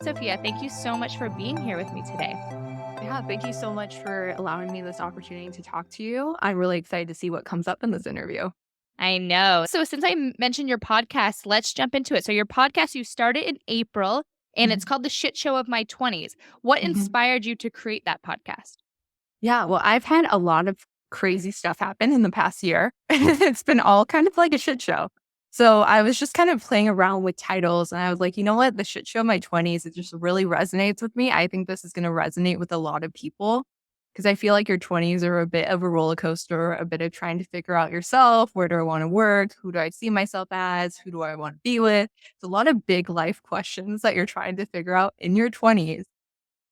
Sophia, thank you so much for being here with me today. Yeah, thank you so much for allowing me this opportunity to talk to you. I'm really excited to see what comes up in this interview. I know. So, since mentioned your podcast, let's jump into it. So, your podcast, you started in April and it's Mhm, called The Shit Show of My 20s. What mhm. inspired you to create that podcast? Yeah, well, I've had a lot of crazy stuff happen in the past year. It's been all kind of like a shit show. So I was just kind of playing around with titles and I was like, you know what? The shit show of my 20s, it just really resonates with me. I think this is going to resonate with a lot of people because I feel like your 20s are a bit of a roller coaster, a bit of trying to figure out yourself. Where do I want to work? Who do I see myself as? Who do I want to be with? It's a lot of big life questions that you're trying to figure out in your 20s.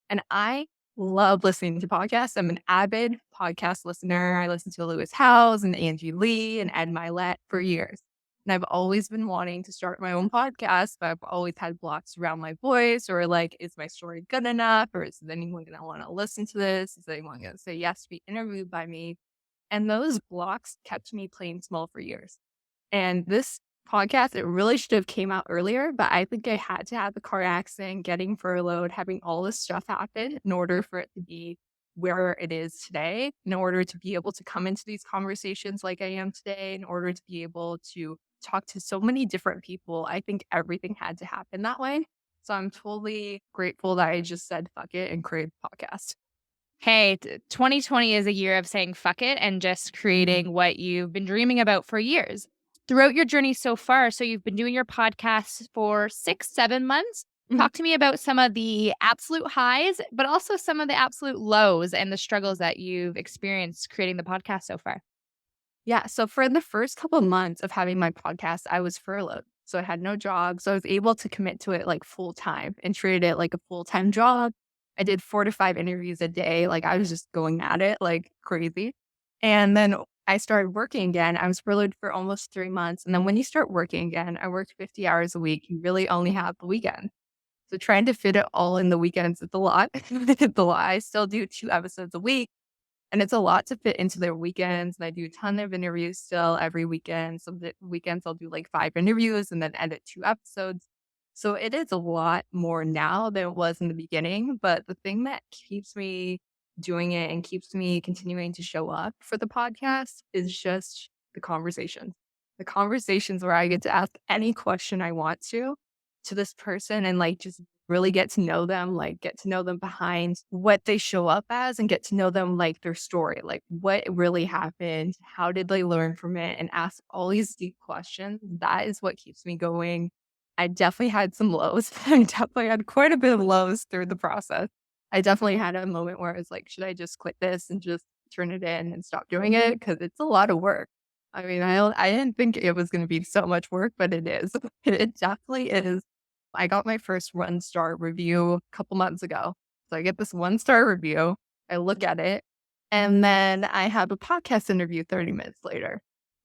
And I love listening to podcasts. I'm an avid podcast listener. I listen to Lewis Howes and Angie Lee and Ed Milet for years. And I've always been wanting to start my own podcast, but I've always had blocks around my voice or like, is my story good enough? Or is anyone going to want to listen to this? Is anyone going to say yes to be interviewed by me? And those blocks kept me playing small for years. And this podcast, it really should have came out earlier, but I think I had to have the car accident, getting furloughed, having all this stuff happen in order for it to be where it is today, in order to be able to come into these conversations like I am today, in order to be able to talk to so many different people. I think everything had to happen that way. So I'm totally grateful that I just said fuck it and created a podcast. Hey, 2020 is a year of saying fuck it and just Mhm. creating what you've been dreaming about for years. Throughout your journey so far, so you've been doing your podcast for 6, 7 months. Mhm. Talk to me about some of the absolute highs, but also some of the absolute lows and the struggles that you've experienced creating the podcast so far. Yeah. So for the first couple of months of having my podcast, I was furloughed. So I had no job. So I was able to commit to it like full time and treat it like a full time job. I did 4 to 5 interviews a day. Like I was just going at it like crazy. And then I started working again. I was furloughed for almost 3 months. And then when you start working again, I worked 50 hours a week. You really only have the weekend. So trying to fit it all in the weekends, it's a lot. It's a lot. I still do 2 episodes a week and it's a lot to fit into their weekends, and I do a ton of interviews still every weekend. Some weekends I'll do like 5 interviews and then edit 2 episodes. So it is a lot more now than it was in the beginning, but the thing that keeps me doing it and keeps me continuing to show up for the podcast is just the conversations. The conversations where I get to ask any question I want to this person and like just really get to know them, like get to know them behind what they show up as and get to know them like their story, like what really happened, how did they learn from it, and ask all these deep questions. That is what keeps me going. I definitely had some lows. I definitely had quite a bit of lows through the process. I definitely had a moment where I was like, should I just quit this and just turn it in and stop doing it? Because it's a lot of work. I mean, I didn't think it was going to be so much work, but it is. It definitely is. I got my first 1-star review a couple months ago. So I get this 1-star review. I look at it, and then I have a podcast interview 30 minutes later.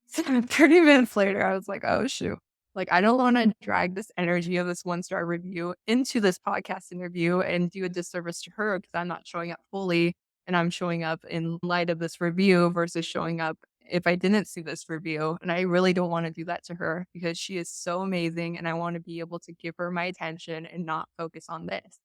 So 30 minutes later, I was like, oh, shoot. Like, I don't want to drag this energy of this 1-star review into this podcast interview and do a disservice to her because I'm not showing up fully and I'm showing up in light of this review versus showing up if I didn't see this review. And I really don't want to do that to her because she is so amazing and I want to be able to give her my attention and not focus on this.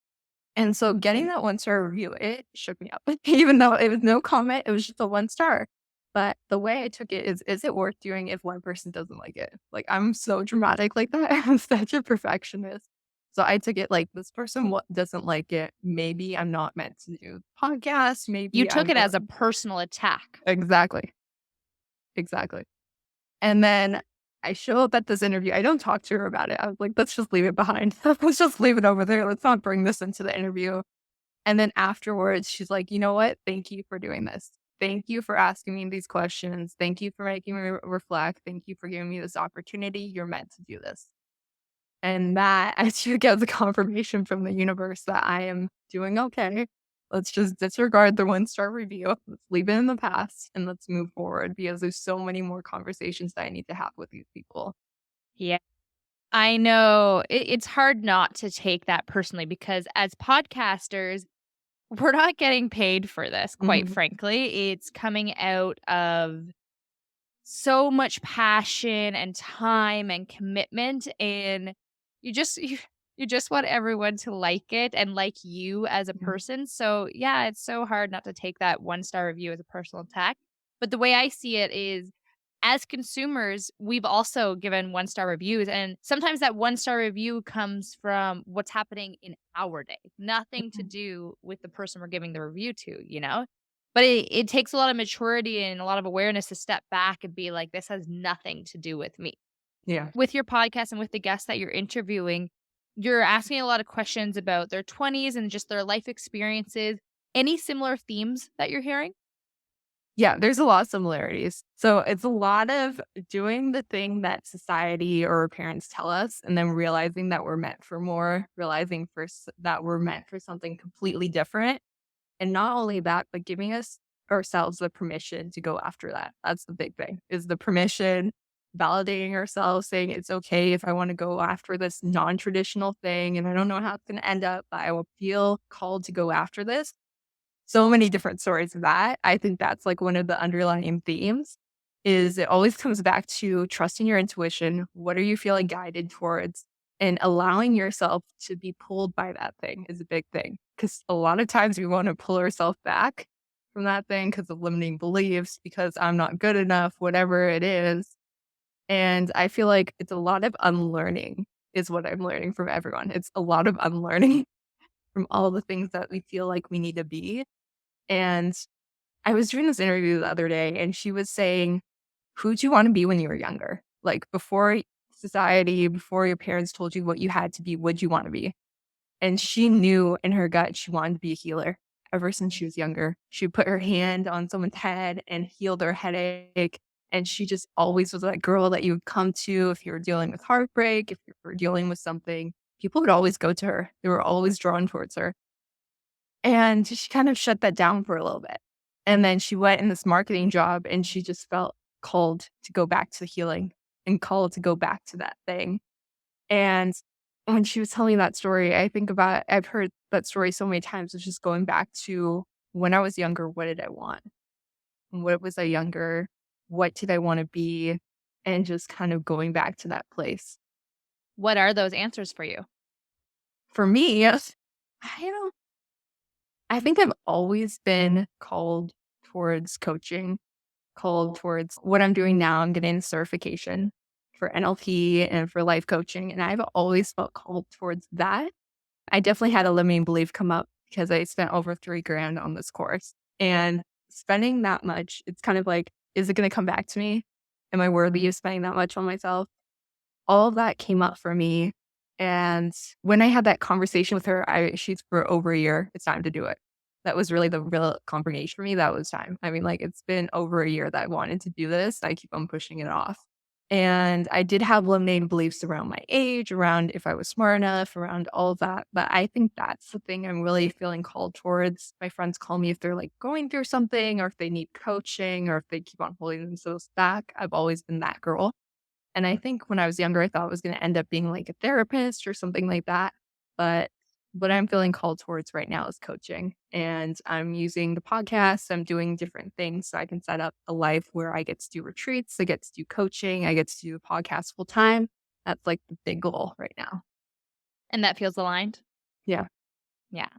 And so getting that 1-star review, it shook me up. Even though it was no comment, it was just a 1 star. But the way I took it is it worth doing if one person doesn't like it? Like, I'm so dramatic like that. I'm such a perfectionist. So I took it like this person doesn't like it. Maybe I'm not meant to do podcast. You Maybe took I'm it a as a personal attack. exactly, exactly. And then I show up at this interview. I don't talk to her about it. I was like, let's just leave it behind. Let's just leave it over there. Let's not bring this into the interview. And then afterwards, she's like, you know what? Thank you for doing this. Thank you for asking me these questions. Thank you for making me reflect. Thank you for giving me this opportunity. You're meant to do this. And that I should get the confirmation from the universe that I am doing okay. Let's just disregard the 1-star review. Let's leave it in the past and let's move forward because there's so many more conversations that I need to have with these people. Yeah. I know it's hard not to take that personally because as podcasters, we're not getting paid for this, quite Mhm. frankly. It's coming out of so much passion and time and commitment, and you just You just want everyone to like it and like you as a Yeah. person. So, yeah, it's so hard not to take that one-star review as a personal attack. But the way I see it is as consumers, we've also given one-star reviews. And sometimes that one-star review comes from what's happening in our day, nothing to Mhm. do with the person we're giving the review to, you know? But it takes a lot of maturity and a lot of awareness to step back and be like, this has nothing to do with me. Yeah. With your podcast and with the guests that you're interviewing, you're asking a lot of questions about their 20s and just their life experiences. Any similar themes that you're hearing? Yeah, there's a lot of similarities. So it's a lot of doing the thing that society or our parents tell us, and then realizing that we're meant for more, realizing first that we're meant for something completely different. And not only that, but giving us ourselves the permission to go after that. That's the big thing is the permission, validating ourselves, saying it's okay if I want to go after this non-traditional thing and I don't know how it's going to end up, but I will feel called to go after this. So many different stories of that. I think that's like one of the underlying themes is it always comes back to trusting your intuition. What are you feeling guided towards? And allowing yourself to be pulled by that thing is a big thing. Because a lot of times we want to pull ourselves back from that thing because of limiting beliefs, because I'm not good enough, whatever it is. And I feel like it's a lot of unlearning is what I'm learning from everyone. It's a lot of unlearning from all the things that we feel like we need to be. And I was doing this interview the other day, and she was saying, "Who'd you wanna be when you were younger? Like, before society, before your parents told you what you had to be, what'd you wanna be?" And she knew in her gut she wanted to be a healer ever since she was younger. She would put her hand on someone's head and heal their headache, and she just always was that girl that you would come to if you were dealing with heartbreak, if you were dealing with something. People would always go to her. They were always drawn towards her. And she kind of shut that down for a little bit. And then she went in this marketing job and she just felt called to go back to the healing and called to go back to that thing. And when she was telling that story, I think about I've heard that story so many times. It's just going back to when I was younger, what did I want? What was I younger? What did I want to be? And just kind of going back to that place. What are those answers for you? For me, don't I think I've always been called towards coaching, called towards what I'm doing now. I'm getting a certification for NLP and for life coaching. And I've always felt called towards that. I definitely had a limiting belief come up because I spent over 3 grand on this course. And spending that much, it's kind of like, is it going to come back to me? Am I worthy of spending that much on myself? All of that came up for me. And when I had that conversation with her, she's for over a year. It's time to do it. That was really the real confirmation for me. That was time. I mean, like, it's been over a year that I wanted to do this. I keep on pushing it off. And I did have limiting beliefs around my age, around if I was smart enough, around all of that. But I think that's the thing I'm really feeling called towards. My friends call me if they're like going through something or if they need coaching or if they keep on holding themselves back. I've always been that girl. And I think when I was younger, I thought it was gonna end up being like a therapist or something like that. But what I'm feeling called towards right now is coaching. And I'm using the podcast. I'm doing different things so I can set up a life where I get to do retreats, I get to do coaching, I get to do the podcast full time. That's like the big goal right now. And that feels aligned? Yeah. Yeah.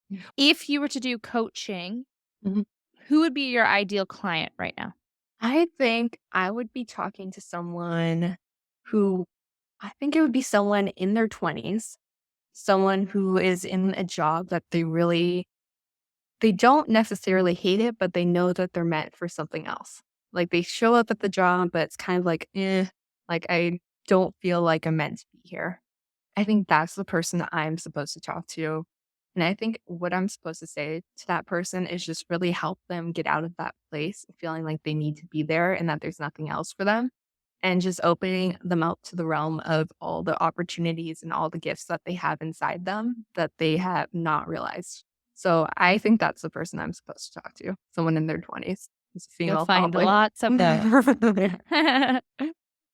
Yeah. If you were to do coaching, Mhm. who would be your ideal client right now? I think I would be talking to someone who I think it would be someone in their 20s, someone who is in a job that they don't necessarily hate it, but they know that they're meant for something else. Like, they show up at the job, but it's kind of like, like, I don't feel like I'm meant to be here. I think that's the person that I'm supposed to talk to. And I think what I'm supposed to say to that person is just really help them get out of that place of feeling like they need to be there and that there's nothing else for them. And just opening them up to the realm of all the opportunities and all the gifts that they have inside them that they have not realized. So I think that's the person I'm supposed to talk to, someone in their 20s. Who's a You'll female, find probably. lots of those.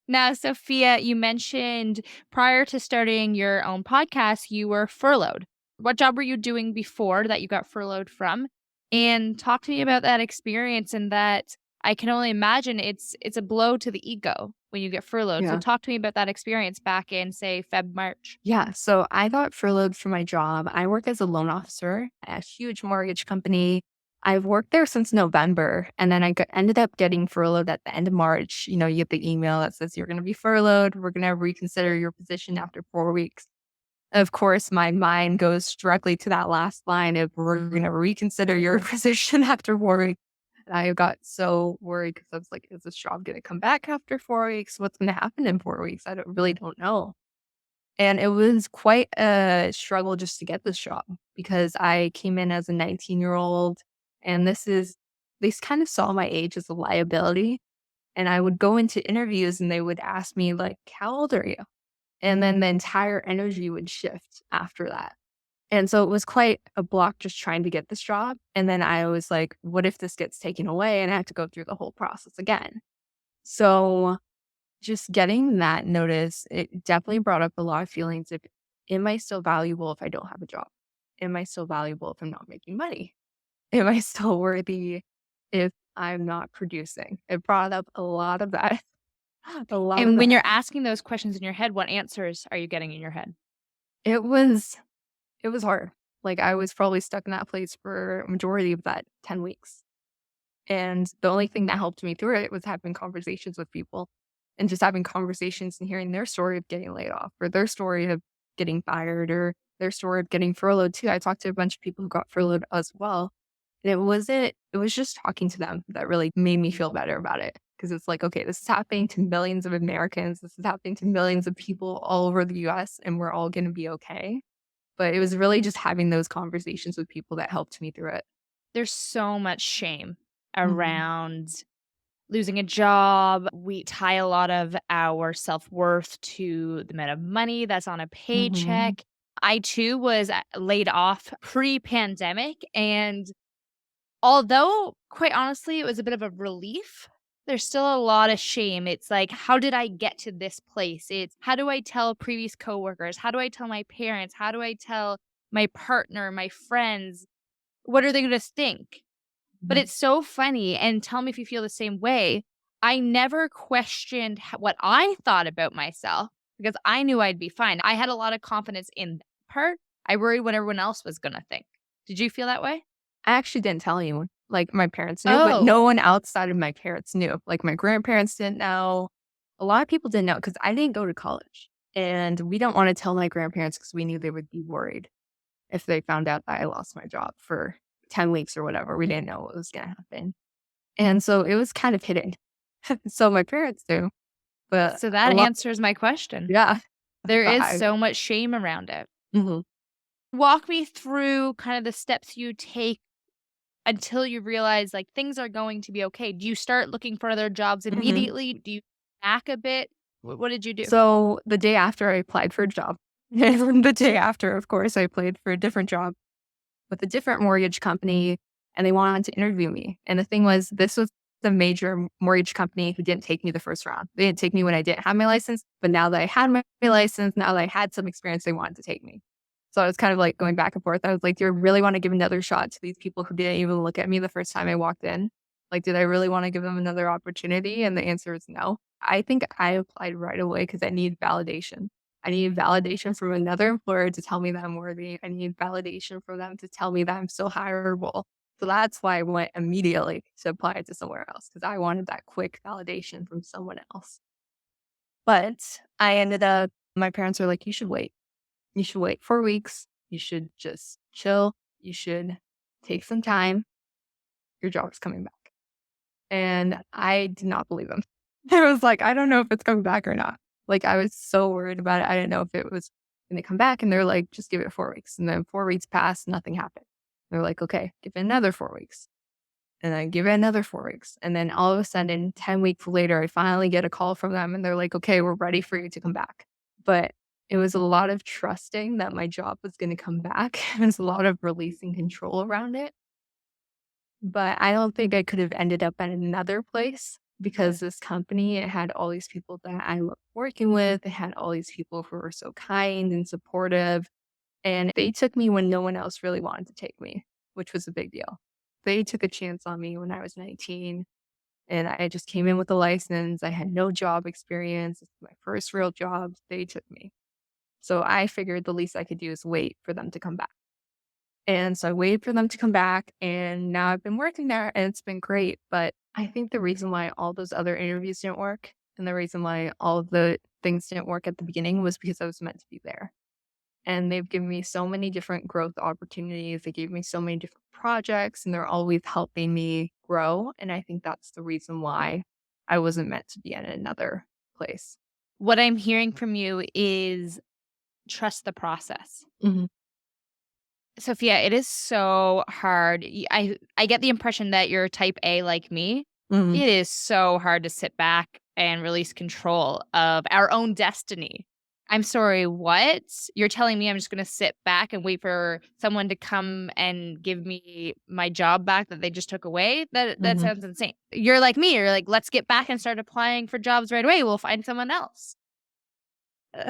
Now, Sophia, you mentioned prior to starting your own podcast, you were furloughed. What job were you doing before that you got furloughed from? And talk to me about that experience and that I can only imagine it's a blow to the ego when you get furloughed. So Yeah. talk to me about that experience back in, say, Feb, March. Yeah. So I got furloughed from my job. I work as a loan officer at a huge mortgage company. I've worked there since November, and then ended up getting furloughed at the end of March. You know, you get the email that says you're going to be furloughed. We're going to reconsider your position after 4 weeks. Of course, my mind goes directly to that last line of we're going to reconsider your position after 4 weeks. And I got so worried because I was like, is this job going to come back after 4 weeks? What's going to happen in 4 weeks? I don't know. And it was quite a struggle just to get this job because I came in as a 19-year-old, and they kind of saw my age as a liability. And I would go into interviews and they would ask me, like, how old are you? And then the entire energy would shift after that. And so it was quite a block just trying to get this job. And then I was like, what if this gets taken away and I have to go through the whole process again? So just getting that notice, it definitely brought up a lot of feelings of, am I still valuable if I don't have a job? Am I still valuable if I'm not making money? Am I still worthy if I'm not producing? It brought up a lot of that. A lot of And when that. you're asking those questions in your head, what answers are you getting in your head? It was it was hard. Like I was probably stuck in that place for a majority of that 10 weeks. And the only thing that helped me through it was having conversations with people and just having conversations and hearing their story of getting laid off or their story of getting fired or their story of getting furloughed too. I talked to a bunch of people who got furloughed as well. And it was just talking to them that really made me feel better about it. Cause it's like, okay, this is happening to millions of Americans. This is happening to millions of people all over the US, and we're all going to be okay. But it was really just having those conversations with people that helped me through it. There's so much shame Mhm. around losing a job. We tie a lot of our self-worth to the amount of money that's on a Mhm. paycheck. I too was laid off pre-pandemic, and although quite honestly it was a bit of a relief, there's still a lot of shame. It's like, how did I get to this place? It's how do I tell previous coworkers? How do I tell my parents? How do I tell my partner, my friends? What are they going to think? But Mhm. it's so funny, and tell me if you feel the same way. I never questioned what I thought about myself because I knew I'd be fine. I had a lot of confidence in that part. I worried what everyone else was gonna think. Did you feel that way? I actually didn't tell anyone. Like, my parents knew, but Oh, no one outside of my parents knew. Like, my grandparents didn't know. A lot of people didn't know because I didn't go to college, and we don't wanna tell my grandparents because we knew they would be worried if they found out that I lost my job for 10 weeks or whatever. We didn't know what was gonna happen. And so it was kind of hidden. So my parents knew, but so a that lot. answers my question. Yeah. There But is I so much shame around it. Mhm. Walk me through kind of the steps you take until you realize, like, things are going to be okay. Do you start looking for other jobs Mhm. immediately? Do you back a bit? What did you do? So the day after I applied for a job, and the day after, of course, I applied for a different job with a different mortgage company, and they wanted to interview me. And the thing was, this was the major mortgage company who didn't take me the first round. They didn't take me when I didn't have my license, but now that I had my license, now that I had some experience, they wanted to take me. So I was kind of like going back and forth. I was like, do I really want to give another shot to these people who didn't even look at me the first time I walked in? Like, did I really want to give them another opportunity? And the answer is no. I think I applied right away because I needed validation. I need validation from another employer to tell me that I'm worthy. I need validation from them to tell me that I'm still hireable. So that's why I went immediately to apply to somewhere else because I wanted that quick validation from someone else. But I ended up, my parents were like, you should wait. You should wait 4 weeks. You should just chill. You should take some time. Your job is coming back. And I did not believe them. I was like, I don't know if it's coming back or not. Like, I was so worried about it. I didn't know if it was going to come back. And they're like, just give it 4 weeks. And then 4 weeks passed, nothing happened. They're like, okay, give it another 4 weeks. And then give it another 4 weeks. And then all of a sudden, 10 weeks later, I finally get a call from them and they're like, okay, we're ready for you to come back. But it was a lot of trusting that my job was going to come back. It was a lot of releasing control around it. But I don't think I could have ended up at another place because this company, it had all these people that I loved working with. It had all these people who were so kind and supportive. And they took me when no one else really wanted to take me, which was a big deal. They took a chance on me when I was 19. And I just came in with a license. I had no job experience. It's my first real job. They took me. So I figured the least I could do is wait for them to come back. And so I waited for them to come back, and now I've been working there and it's been great. But I think the reason why all those other interviews didn't work and the reason why all of the things didn't work at the beginning was because I was meant to be there. And they've given me so many different growth opportunities. They gave me so many different projects, and they're always helping me grow. And I think that's the reason why I wasn't meant to be in another place. What I'm hearing from you is trust the process. Hmm. Sophia, it is so hard. I get the impression that you're type A like me. Hmm. It is so hard to sit back and release control of our own destiny. I'm sorry, what? You're telling me I'm just gonna sit back and wait for someone to come and give me my job back that they just took away? That Hmm. sounds insane. You're like me, you're like, "Let's get back and start applying for jobs right away. We'll find someone else."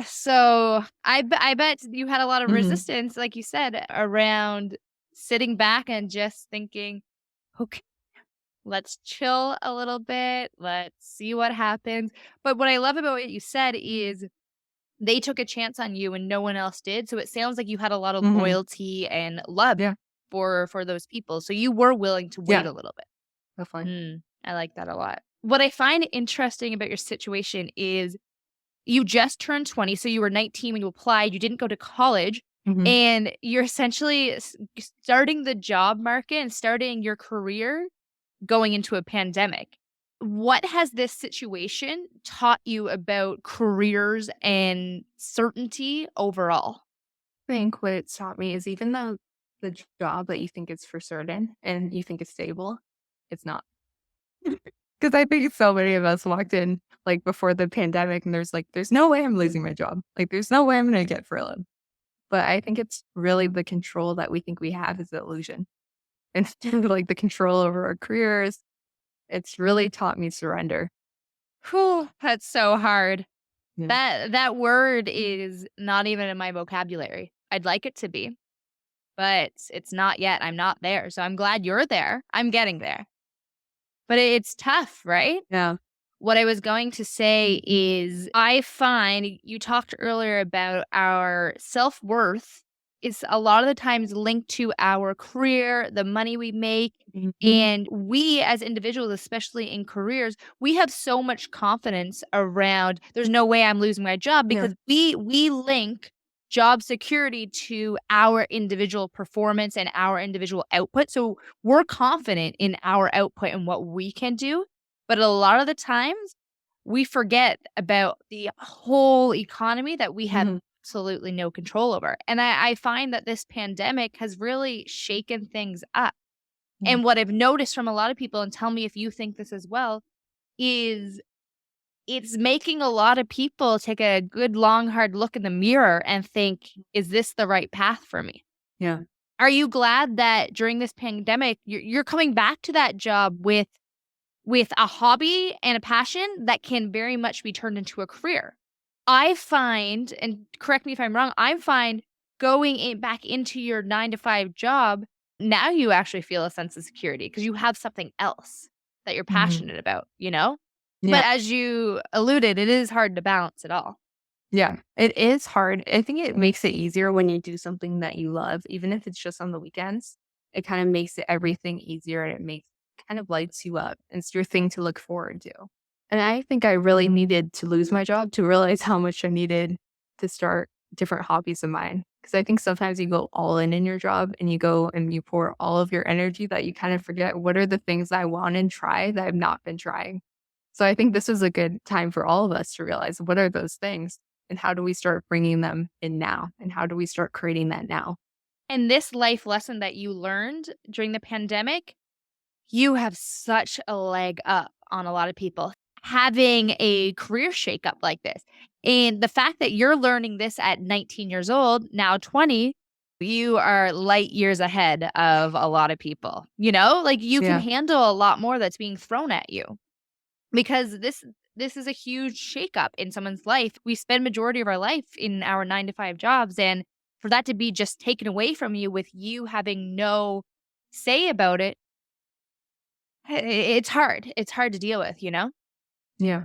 So I bet you had a lot of Hmm. resistance, like you said, around sitting back and just thinking, "Okay, let's chill a little bit. Let's see what happens." But what I love about what you said is they took a chance on you and no one else did. So it sounds like you had a lot of Hmm. loyalty and love Yeah. for those people. So you were willing to wait Yeah. a little bit. Definitely. I like that a lot. What I find interesting about your situation is you just turned 20, so you were 19 when you applied, you didn't go to college, Hmm. and you're essentially starting the job market and starting your career going into a pandemic. What has this situation taught you about careers and certainty overall? I think what it's taught me is even though the job that you think is for certain and you think is stable, it's not. Because I think so many of us walked in like before the pandemic and there's no way I'm losing my job. Like, there's no way I'm going to get furloughed. But I think it's really the control that we think we have is the illusion. Instead of like the control over our careers, it's really taught me surrender. Whew, that's so hard. Yeah. That word is not even in my vocabulary. I'd like it to be, but it's not yet. I'm not there. So I'm glad you're there. I'm getting there. But it's tough, right? Yeah. What I was going to say is I find you talked earlier about our self-worth is a lot of the times linked to our career, the money we make, Mhm. and we as individuals, especially in careers, we have so much confidence around there's no way I'm losing my job Yeah. because we link job security to our individual performance and our individual output. So we're confident in our output and what we can do. But a lot of the times, we forget about the whole economy that we have Mhm. absolutely no control over. And I find that this pandemic has really shaken things up. Mhm. And what I've noticed from a lot of people, and tell me if you think this as well, is it's making a lot of people take a good, long, hard look in the mirror and think, is this the right path for me? Yeah. Are you glad that during this pandemic, you're coming back to that job with a hobby and a passion that can very much be turned into a career? I find, and correct me if I'm wrong, I find going back into your 9 to 5 job, now you actually feel a sense of security because you have something else that you're Mhm. passionate about, you know? Yeah. But as you alluded, it is hard to balance it all. Yeah. It is hard. I think it makes it easier when you do something that you love, even if it's just on the weekends. It kind of makes it everything easier and it makes kind of lights you up. It's your thing to look forward to. And I think I really needed to lose my job to realize how much I needed to start different hobbies of mine. Because I think sometimes you go all in your job and you go and you pour all of your energy that you kind of forget what are the things I want and try that I've not been trying. So I think this is a good time for all of us to realize what are those things and how do we start bringing them in now? And how do we start creating that now? And this life lesson that you learned during the pandemic, you have such a leg up on a lot of people having a career shakeup like this. And the fact that you're learning this at 19 years old, now 20, you are light years ahead of a lot of people. You know, like you can Yeah. handle a lot more that's being thrown at you because this is a huge shakeup in someone's life. We spend majority of our life in our 9 to 5 jobs, and for that to be just taken away from you with you having no say about it, It's hard. It's hard to deal with, you know? Yeah.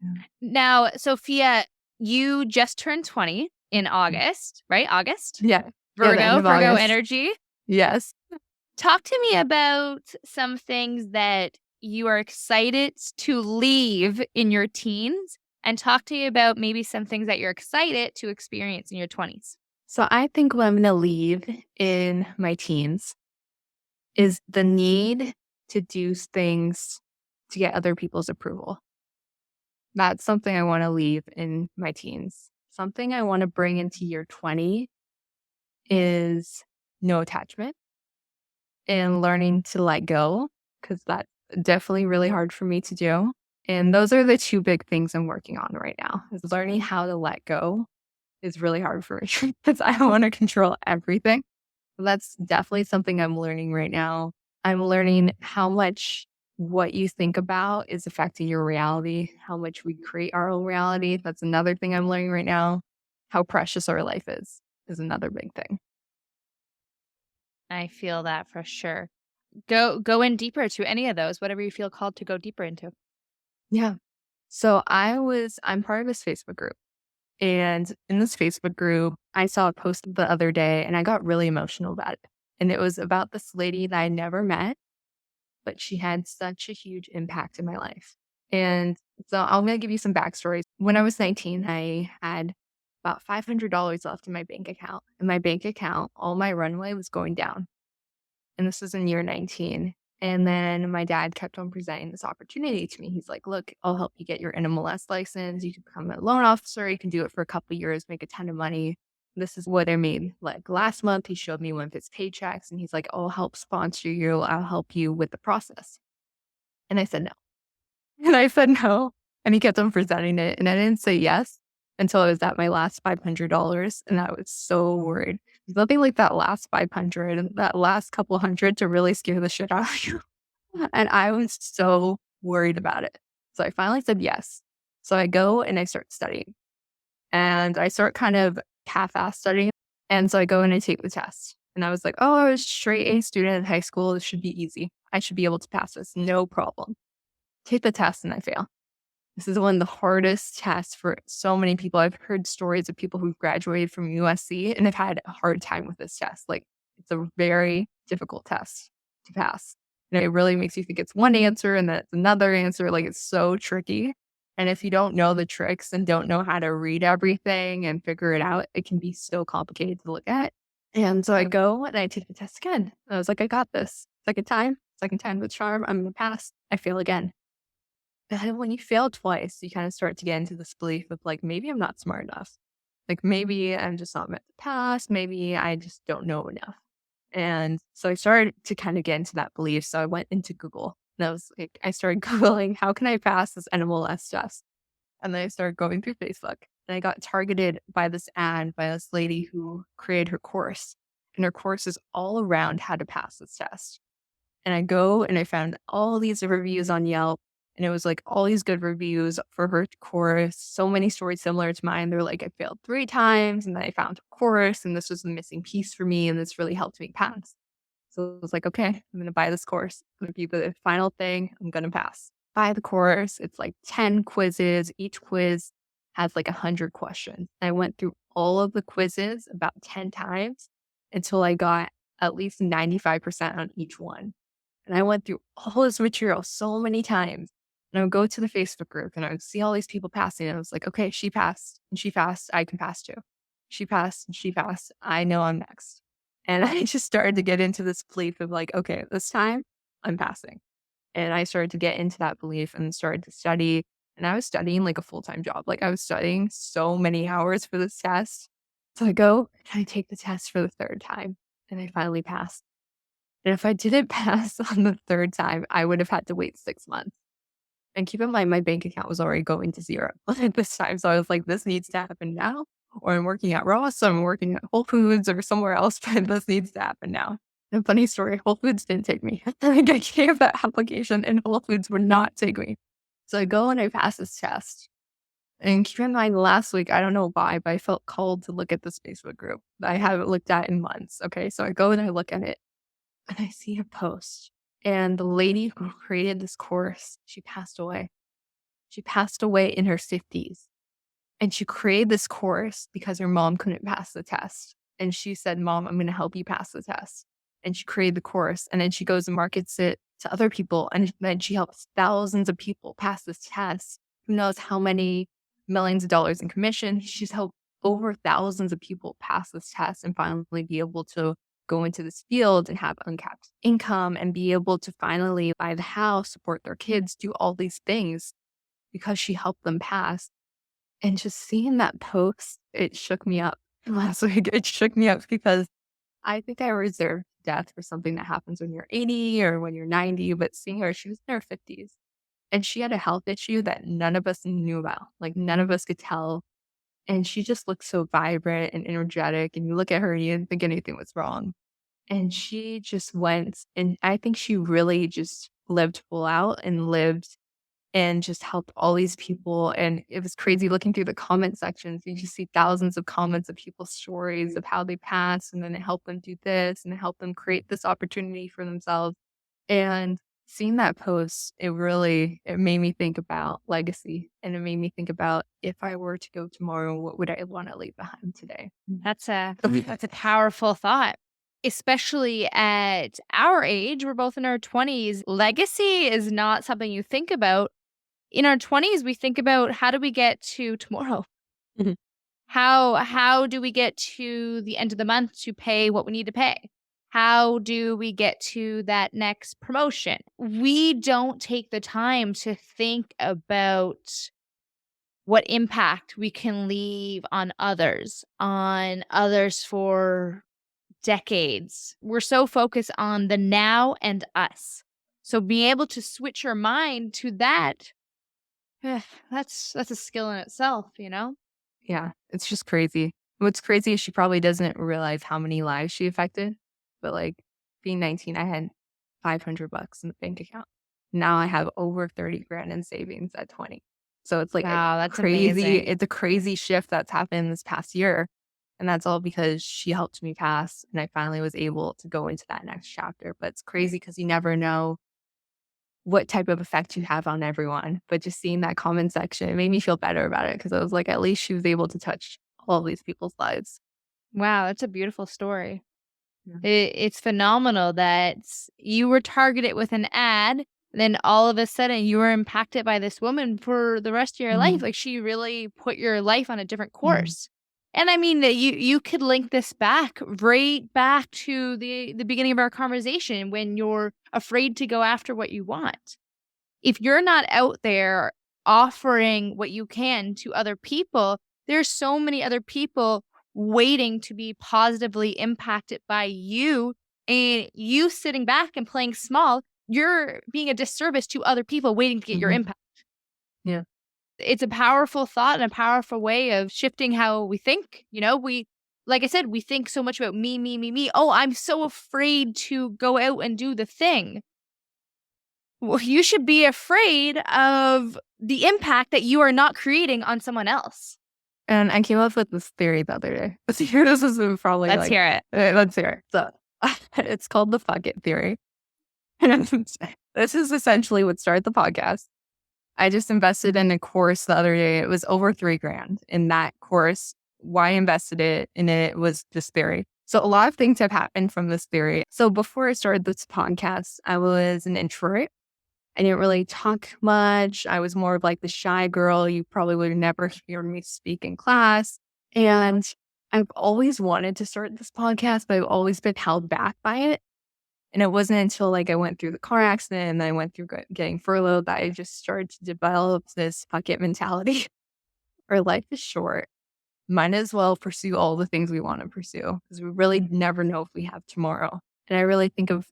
Yeah. Now, Sophia, you just turned 20 in August, right? August? Yeah. Yeah, the end of Virgo August. energy. Yes. Talk to me about some things that you are excited to leave in your teens, and talk to me about maybe some things that you're excited to experience in your 20s. So I think what I'm gonna leave in my teens is the need to do things to get other people's approval. That's something I wanna leave in my teens. Something I wanna bring into year 20 is no attachment and learning to let go, because that's definitely really hard for me to do. And those are the two big things I'm working on right now, is learning how to let go is really hard for me because I want to control everything. That's definitely something I'm learning right now. I'm learning how much what you think about is affecting your reality, how much we create our own reality. That's another thing I'm learning right now. How precious our life is another big thing. I feel that for sure. Go in deeper to any of those, whatever you feel called to go deeper into. Yeah. So I'm part of this Facebook group. And in this Facebook group, I saw a post the other day and I got really emotional about it. And it was about this lady that I never met, but she had such a huge impact in my life. And so I'm going to give you some backstories. When I was 19, I had about $500 left in my bank account. In my bank account, all my runway was going down. And this was in year 19. And then my dad kept on presenting this opportunity to me. He's like, look, I'll help you get your NMLS license. You can become a loan officer. You can do it for a couple of years, make a ton of money. This is what I made. Like last month, he showed me one of his paychecks and he's like, I'll help sponsor you. I'll help you with the process. And I said no. And I said no. And he kept on presenting it. And I didn't say yes until I was at my last $500. And I was so worried. There's nothing like that last 500 and that last couple hundred to really scare the shit out of you. And I was so worried about it. So I finally said yes. So I go and I start studying and I start kind of half-ass studying. And so I go and I take the test. And I was like, oh, I was a straight A student in high school. This should be easy. I should be able to pass this. No problem. Take the test and I fail. This is one of the hardest tests for so many people. I've heard stories of people who've graduated from USC and have had a hard time with this test. Like, it's a very difficult test to pass. And it really makes you think it's one answer and then it's another answer. Like, it's so tricky. And if you don't know the tricks and don't know how to read everything and figure it out, it can be so complicated to look at. And so I go and I take the test again. I was like, I got this. Second time with charm, I'm going to pass. I fail again. And when you fail twice, you kind of start to get into this belief of like, maybe I'm not smart enough. Like maybe I'm just not meant to pass. Maybe I just don't know enough. And so I started to kind of get into that belief. So I went into Google and I was like, I started Googling, how can I pass this NMLS test? And then I started going through Facebook and I got targeted by this ad by this lady who created her course. And her course is all around how to pass this test. And I go and I found all these reviews on Yelp. And it was like all these good reviews for her course. So many stories similar to mine. They're like, I failed 3 times and then I found a course and this was the missing piece for me. And this really helped me pass. So I was like, okay, I'm going to buy this course. It's going to be the final thing. I'm going to pass. Buy the course. It's like 10 quizzes. Each quiz has like 100 questions. I went through all of the quizzes about 10 times until I got at least 95% on each one. And I went through all this material so many times. And I would go to the Facebook group and I would see all these people passing. And I was like, okay, she passed and she passed. I can pass too. She passed and she passed. I know I'm next. And I just started to get into this belief of like, okay, this time I'm passing. And I started to get into that belief and started to study. And I was studying like a full-time job. Like I was studying so many hours for this test. So I go and I take the test for the third time and I finally passed. And if I didn't pass on the third time, I would have had to wait 6 months. And keep in mind, my bank account was already going to zero at this time. So I was like, this needs to happen now. Or I'm working at Ross, or I'm working at Whole Foods or somewhere else, but this needs to happen now. And funny story, Whole Foods didn't take me. Like I gave that application and Whole Foods would not take me. So I go and I pass this test. And keep in mind, last week, I don't know why, but I felt called to look at this Facebook group that I haven't looked at in months. Okay. So I go and I look at it and I see a post And the lady who created this course, she passed away. She passed away in her 50s. And she created this course because her mom couldn't pass the test. And she said, Mom, I'm going to help you pass the test. And she created the course. And then she goes and markets it to other people. And then she helps thousands of people pass this test. Who knows how many millions of dollars in commission? She's helped over thousands of people pass this test and finally be able to go into this field and have uncapped income and be able to finally buy the house, support their kids, do all these things because she helped them pass. And just seeing that post, it shook me up last week. It shook me up because I think I reserved death for something that happens when you're 80 or when you're 90. But seeing her, she was in her 50s and she had a health issue that none of us knew about. Like none of us could tell. And she just looked so vibrant and energetic. And you look at her and you didn't think anything was wrong. And she just went, and I think she really just lived full out and lived and just helped all these people. And it was crazy looking through the comment sections. You just see thousands of comments of people's stories of how they passed, and then it helped them do this and it helped them create this opportunity for themselves. And seeing that post, it made me think about legacy, and it made me think about if I were to go tomorrow, what would I want to leave behind today? That's a powerful thought. Especially at our age, we're both in our 20s. Legacy is not something you think about. In our 20s, we think about how do we get to tomorrow? Mhm. How do we get to the end of the month to pay what we need to pay? How do we get to that next promotion? We don't take the time to think about what impact we can leave on others for decades. We're so focused on the now and us. So being able to switch your mind to that, that's a skill in itself, you know? Yeah, it's just crazy. What's crazy is she probably doesn't realize how many lives she affected. But like being 19, I had 500 bucks in the bank account. Now I have over 30 grand in savings at 20. So it's like Wow, that's amazing. it's a crazy shift that's happened this past year. And that's all because she helped me pass and I finally was able to go into that next chapter. But it's crazy because you never know what type of effect you have on everyone. But just seeing that comment section, it made me feel better about it because I was like, at least she was able to touch all these people's lives. Wow, that's a beautiful story. Yeah. It's phenomenal that you were targeted with an ad, then all of a sudden you were impacted by this woman for the rest of your life. Mhm. Like she really put your life on a different Mhm. course. And I mean that you could link this back right back to the beginning of our conversation when you're afraid to go after what you want. If you're not out there offering what you can to other people, there's so many other people waiting to be positively impacted by you, and you sitting back and playing small, you're being a disservice to other people waiting to get your Mhm. impact. Yeah. It's a powerful thought and a powerful way of shifting how we think. You know, we like I said, we think so much about me, me, me, me. Oh, I'm so afraid to go out and do the thing. Well, you should be afraid of the impact that you are not creating on someone else. And I came up with this theory the other day. This is probably Let's like, hear it. let's hear it. So it's called the fuck it theory. And this is essentially what started the podcast. I just invested in a course the other day. It was over 3 grand in that course. Why I invested in it was this theory. So a lot of things have happened from this theory. So before I started this podcast, I was an introvert. I didn't really talk much. I was more of like the shy girl. You probably would never hear me speak in class. And I've always wanted to start this podcast, but I've always been held back by it. And it wasn't until like I went through the car accident and then I went through getting furloughed that I just started to develop this bucket mentality. Our life is short. Might as well pursue all the things we want to pursue because we really never know if we have tomorrow. And I really think of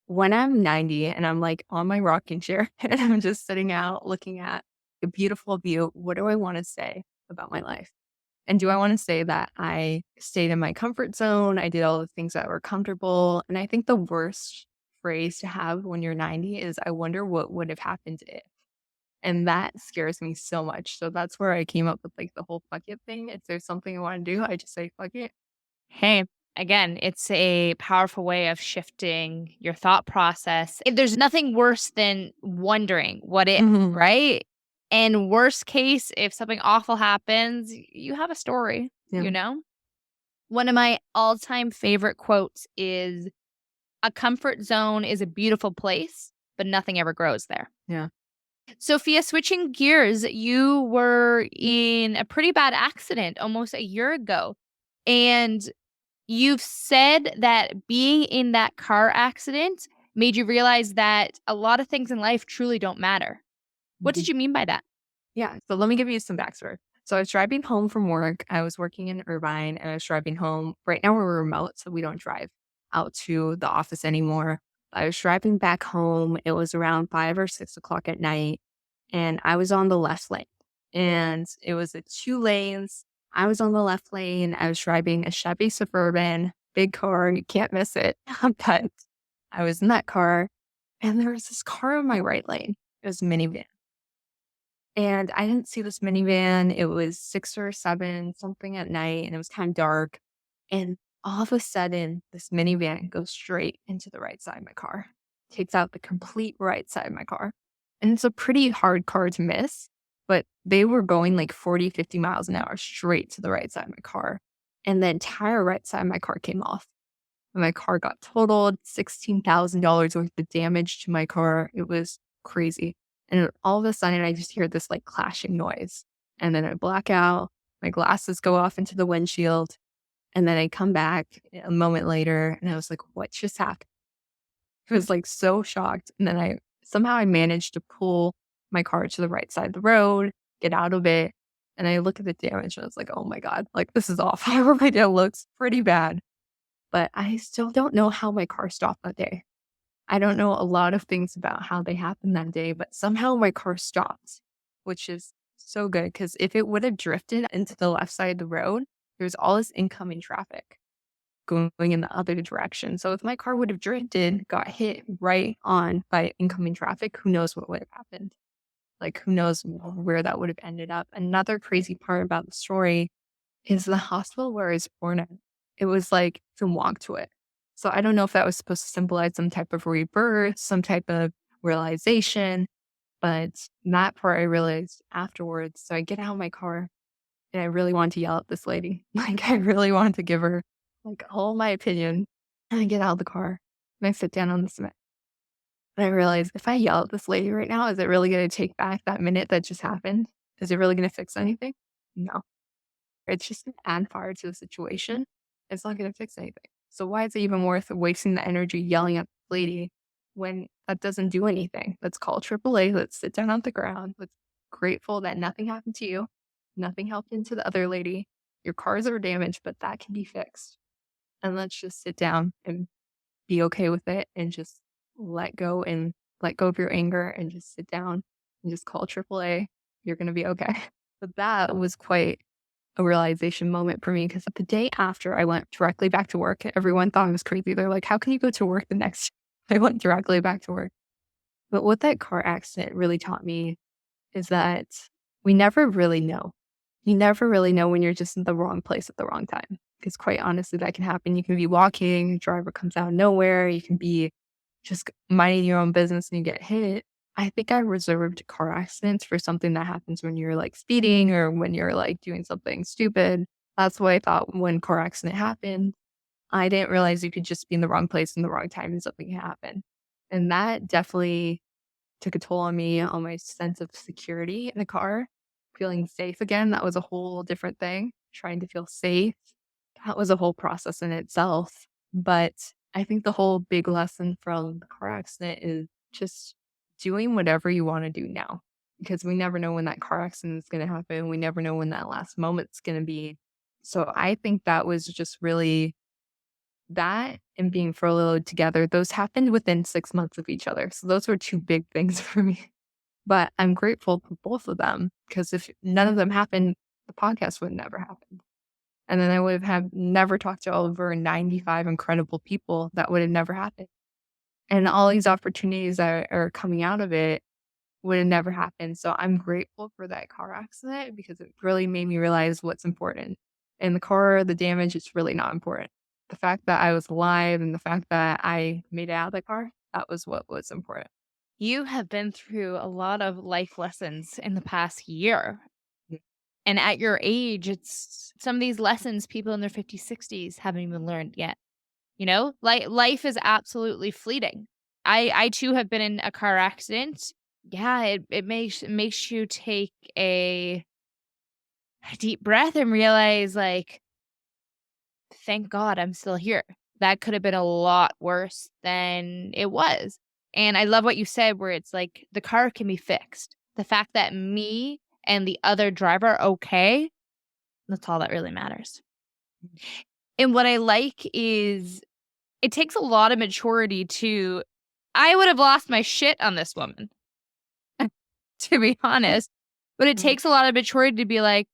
when I'm 90 and I'm like on my rocking chair and I'm just sitting out looking at a beautiful view, what do I want to say about my life? And do I want to say that I stayed in my comfort zone? I did all the things that were comfortable. And I think the worst phrase to have when you're 90 is, I wonder what would have happened if. And that scares me so much. So that's where I came up with like the whole fuck it thing. If there's something I want to do, I just say fuck it. Hey, again, it's a powerful way of shifting your thought process. There's nothing worse than wondering what if, Mhm. right? And worst case, if something awful happens, you have a story, Yeah. One of my all-time favorite quotes is, "A comfort zone is a beautiful place, but nothing ever grows there." Yeah. Sophia, switching gears, you were in a pretty bad accident almost a year ago. And you've said that being in that car accident made you realize that a lot of things in life truly don't matter. What did Mhm. you mean by that? Yeah. So let me give you some backstory. So I was driving home from work. I was working in Irvine and I was driving home. Right now we're remote, so we don't drive out to the office anymore. I was driving back home. It was around 5 or 6 o'clock at night, and I was on the left lane. And it was a 2 lanes. I was on the left lane. I was driving a Chevy Suburban, big car. You can't miss it. But I was in that car, and there was this car in my right lane. It was a minivan. And I didn't see this minivan. It was 6 or 7 something at night, and it was kinda dark, and all of a sudden, this minivan goes straight into the right side of my car, takes out the complete right side of my car, and it's a pretty hard car to miss, but they were going, like, 40, 50 miles an hour straight to the right side of my car, and the entire right side of my car came off. My car got totaled, $16,000 worth of damage to my car. It was crazy. And all of a sudden, I just hear this like clashing noise. And then I black out. My glasses go off into the windshield. And then I come back a moment later and I was like, what just happened? I was like so shocked. And then I managed to pull my car to the right side of the road, get out of it. And I look at the damage and I was like, oh my God, like this is awful. Like it looks pretty bad. But I still don't know how my car stopped that day. I don't know a lot of things about how they happened that day, but somehow my car stopped, which is so good because if it would have drifted into the left side of the road, there's all this incoming traffic going in the other direction. So if my car would have drifted, got hit right on by incoming traffic, who knows what would have happened? Like, who knows where that would have ended up? Another crazy part about the story is the hospital where I was born at. It was like you can walk to it. So I don't know if that was supposed to symbolize some type of rebirth, some type of realization, but that part I realized afterwards. So I get out of my car and I really wanted to yell at this lady. Like I really wanted to give her like all my opinion. And I get out of the car and I sit down on the cement. And I realize if I yell at this lady right now, is it really going to take back that minute that just happened? Is it really going to fix anything? No. It's just gonna add fire to the situation. It's not gonna fix anything. So why is it even worth wasting the energy yelling at the lady when that doesn't do anything? Let's call AAA. Let's sit down on the ground. Let's grateful that nothing happened to you. Nothing happened to the other lady. Your cars are damaged, but that can be fixed. And let's just sit down and be okay with it and just let go of your anger and just sit down and just call AAA. You're gonna be okay. But that was quite a realization moment for me because the day after I went directly back to work, everyone thought I was crazy. They're like, how can you go to work the next? I went directly back to work. But what that car accident really taught me is that we never really know. You never really know when you're just in the wrong place at the wrong time. Because quite honestly, that can happen. You can be walking, driver comes out of nowhere. You can be just minding your own business and you get hit. I think I reserved car accidents for something that happens when you're like speeding or when you're like doing something stupid. That's what I thought when car accident happened. I didn't realize you could just be in the wrong place in the wrong time and something can happen. And that definitely took a toll on me, on my sense of security in the car, feeling safe again. That was a whole different thing. Trying to feel safe. That was a whole process in itself. But I think the whole big lesson from the car accident is just doing whatever you want to do now. Because we never know when that car accident is going to happen. We never know when that last moment's going to be. So I think that was just really that and being furloughed together. Those happened within 6 months of each other. So those were two big things for me. But I'm grateful for both of them because if none of them happened, the podcast would never happen. And then I would have never talked to over 95 incredible people. That would have never happened. And all these opportunities that are coming out of it would have never happened. So I'm grateful for that car accident because it really made me realize what's important. In the car, the damage is really not important. The fact that I was alive and the fact that I made it out of the car, that was what was important. You have been through a lot of life lessons in the past year. And at your age, it's some of these lessons people in their 50s, 60s haven't even learned yet. You know, like life is absolutely fleeting. I too have been in a car accident. Yeah, it makes you take a deep breath and realize like, thank God I'm still here. That could have been a lot worse than it was. And I love what you said where it's like the car can be fixed. The fact that me and the other driver are okay, that's all that really matters. And what I like is it takes a lot of maturity to I would have lost my shit on this woman, to be honest. But it Mhm. takes a lot of maturity to be like,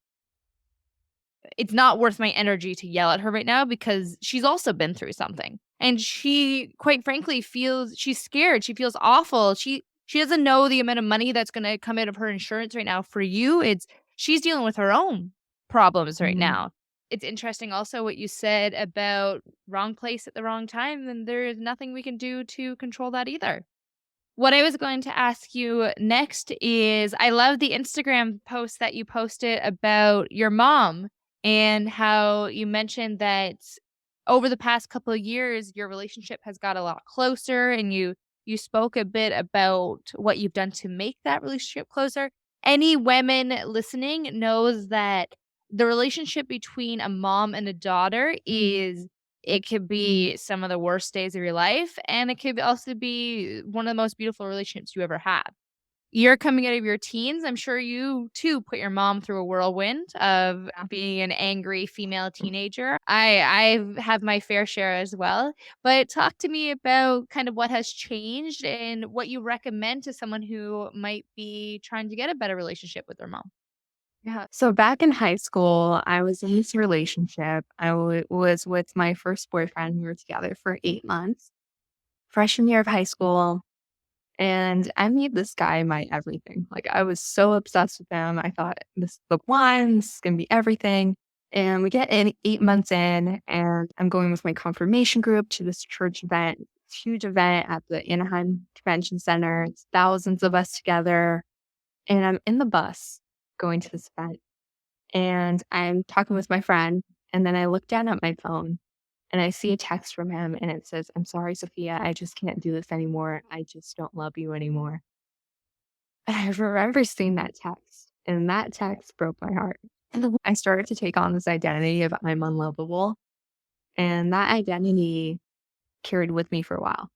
it's not worth my energy to yell at her right now because she's also been through something. And she, quite frankly, feels she's scared. She feels awful. She doesn't know the amount of money that's gonna come out of her insurance right now. For you, it's she's dealing with her own problems right Mhm. now. It's interesting also what you said about wrong place at the wrong time, and there is nothing we can do to control that either. What I was going to ask you next is I love the Instagram post that you posted about your mom and how you mentioned that over the past couple of years your relationship has got a lot closer and you spoke a bit about what you've done to make that relationship closer. Any women listening knows that the relationship between a mom and a daughter is it could be some of the worst days of your life, and it could also be one of the most beautiful relationships you ever had. You're coming out of your teens, I'm sure you too put your mom through a whirlwind of being an angry female teenager. I have my fair share as well, but talk to me about kind of what has changed and what you recommend to someone who might be trying to get a better relationship with their mom. Yeah. So back in high school, I was in this relationship. Was with my first boyfriend. We were together for 8 months, freshman year of high school. And I made this guy my everything. Like I was so obsessed with him. I thought this is the one, this is gonna be everything. And we get in 8 months in, and I'm going with my confirmation group to this church event, huge event at the Anaheim Convention Center. It's thousands of us together. And I'm in the bus going to this event. And I'm talking with my friend. And then I look down at my phone and I see a text from him and it says, "I'm sorry, Sophia. I just can't do this anymore. I just don't love you anymore." And I remember seeing that text, and that text broke my heart. I started to take on this identity of I'm unlovable. And that identity carried with me for a while.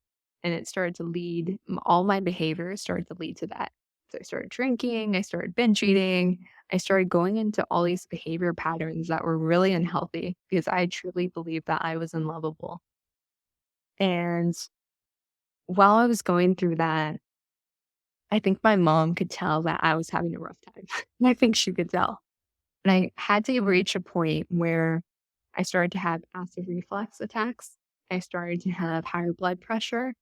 And it started to lead, all my behaviors started to lead to that. So I started drinking, I started binge eating, I started going into all these behavior patterns that were really unhealthy because I truly believed that I was unlovable. And while I was going through that, I think my mom could tell that I was having a rough time. And I think she could tell. And I had to reach a point where I started to have acid reflux attacks. I started to have higher blood pressure.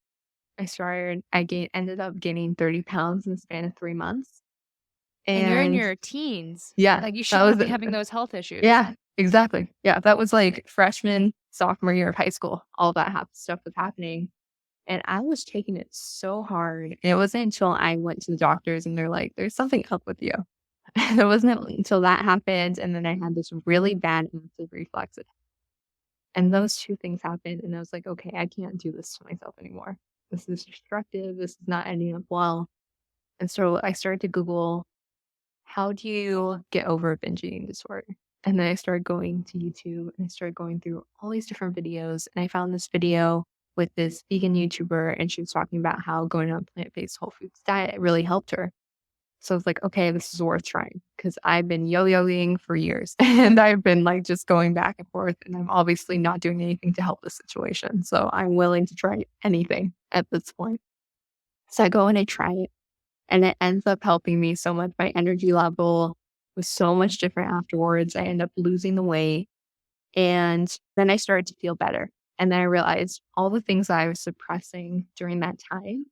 Ended up gaining 30 pounds in the span of 3 months. And you're in And your teens. yeah, Like, you that should was not be having those health issues. yeah, exactly. Yeah, that was like freshman, sophomore year of high school. All that stuff was happening. And I was taking it so hard. It wasn't until I went to the doctors and they're like, there's something up with you. And it wasn't until that happened. And then I had this really bad acid reflux. And those two things happened. And I was like, okay, I can't do this to myself anymore. This is destructive. This is not ending up well. And so I started to Google, how do you get over a binge eating disorder? And then I started going to YouTube and I started going through all these different videos. And I found this video with this vegan YouTuber, and she was talking about how going on a plant-based whole foods diet really helped her. So I was like, okay, this is worth trying because I've been yo-yoing for years and I've been like just going back and forth, and I'm obviously not doing anything to help the situation. So I'm willing to try anything at this point. So I go and I try it, and it ends up helping me so much. My energy level was so much different afterwards. I end up losing the weight, and then I started to feel better. And then I realized all the things I was suppressing during that time,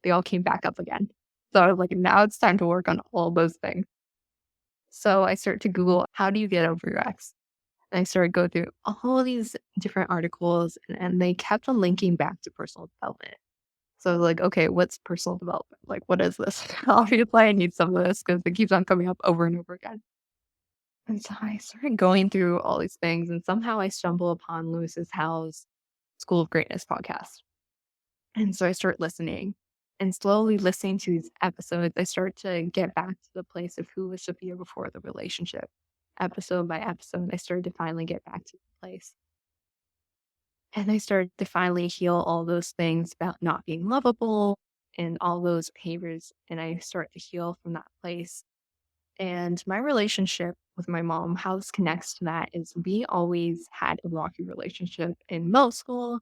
they all came back up again. So I was like, now it's time to work on all those things. So I start to Google, how do you get over your ex? And I started go through all of these different articles, and they kept on linking back to personal development. So I was like, okay, what's personal development? Like, what is this? Obviously, I need some of this because it keeps on coming up over and over again. And so I started going through all these things, and somehow I stumble upon Lewis's House School of Greatness podcast. And so I start listening, and slowly listening to these episodes, I start to get back to the place of who was Sophia before the relationship. Episode by episode, I started to finally get back to the place. And I started to finally heal all those things about not being lovable and all those behaviors. And I start to heal from that place. And my relationship with my mom, how this connects to that is we always had a rocky relationship in middle school.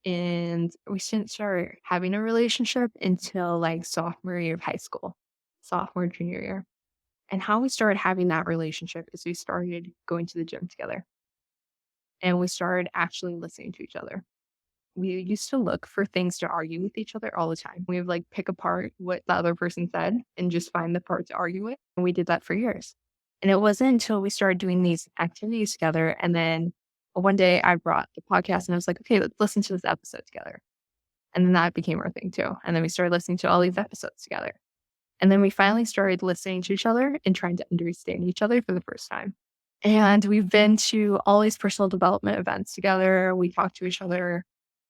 And we didn't start having a relationship until like sophomore year of high school, sophomore, junior year. And how we started having that relationship is we started going to the gym together and we started actually listening to each other. We used to look for things to argue with each other all the time. We would like pick apart what the other person said and just find the part to argue with. And we did that for years. And it wasn't until we started doing these activities together. And then one day I brought the podcast and I was like, okay, let's listen to this episode together. And then that became our thing too. And then we started listening to all these episodes together. And then we finally started listening to each other and trying to understand each other for the first time. And we've been to all these personal development events together. We talk to each other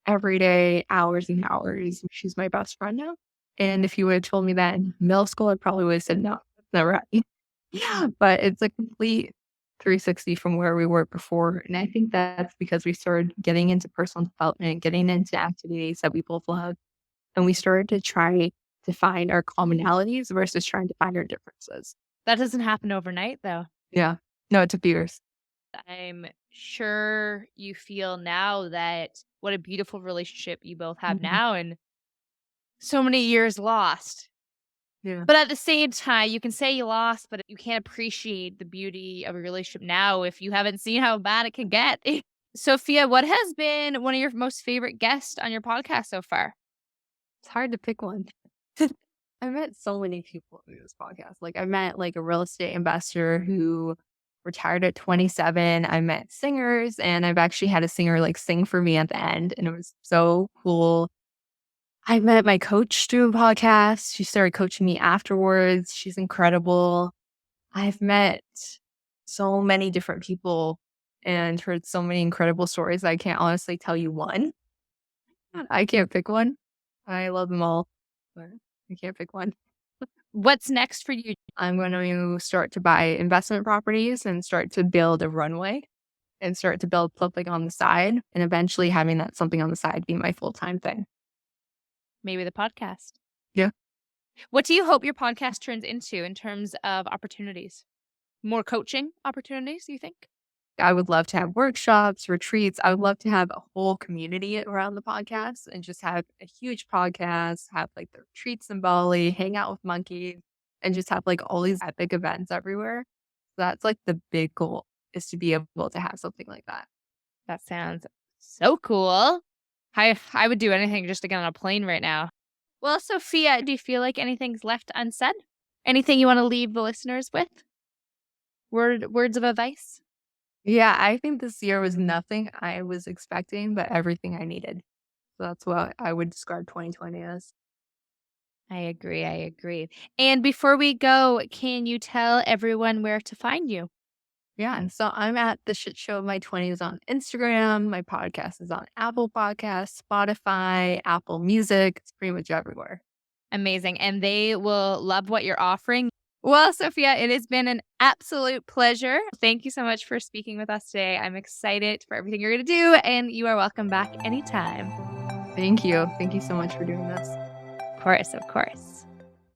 every day, hours and hours. She's my best friend now. And if you would have told me that in middle school, I probably would have said, no, that's never happening. Yeah. But it's a complete 360 from where we were before. And I think that's because we started getting into personal development, getting into activities that we both love. And we started to try to find our commonalities versus trying to find our differences. That doesn't happen overnight, though. Yeah. No, it took years. I'm sure you feel now that what a beautiful relationship you both have Mhm. now and so many years lost. Yeah. But at the same time, you can say you lost, but you can't appreciate the beauty of a relationship now if you haven't seen how bad it can get. Sophia, what has been one of your most favorite guests on your podcast so far? It's hard to pick one. I met so many people through this podcast. Like I met like a real estate investor who retired at 27. I met singers and I've actually had a singer like sing for me at the end and it was so cool. I met my coach through a podcast. She started coaching me afterwards. She's incredible. I've met so many different people and heard so many incredible stories. I can't honestly tell you one. I can't pick one. I love them all, but I can't pick one. What's next for you? I'm going to start to buy investment properties and start to build a runway and start to build something on the side and eventually having that something on the side be my full-time thing. Maybe the podcast. Yeah. What do you hope your podcast turns into in terms of opportunities? More coaching opportunities, do you think? I would love to have workshops, retreats. I would love to have a whole community around the podcast and just have a huge podcast, have like the retreats in Bali, hang out with monkeys, and just have like all these epic events everywhere. So that's like the big goal is to be able to have something like that. That sounds so cool. I would do anything just to get on a plane right now. Well, Sophia, do you feel like anything's left unsaid? Anything you want to leave the listeners with? Words of advice? Yeah, I think this year was nothing I was expecting, but everything I needed. So that's what I would describe 2020 as. I agree. I agree. And before we go, can you tell everyone where to find you? Yeah, and so I'm at the shit show of my 20s on Instagram. My podcast is on Apple Podcasts, Spotify, Apple Music. It's pretty much everywhere. Amazing. And they will love what you're offering. Well, Sophia, it has been an absolute pleasure. Thank you so much for speaking with us today. I'm excited for everything you're going to do, and you are welcome back anytime. Thank you. Thank you so much for doing this. Of course, of course.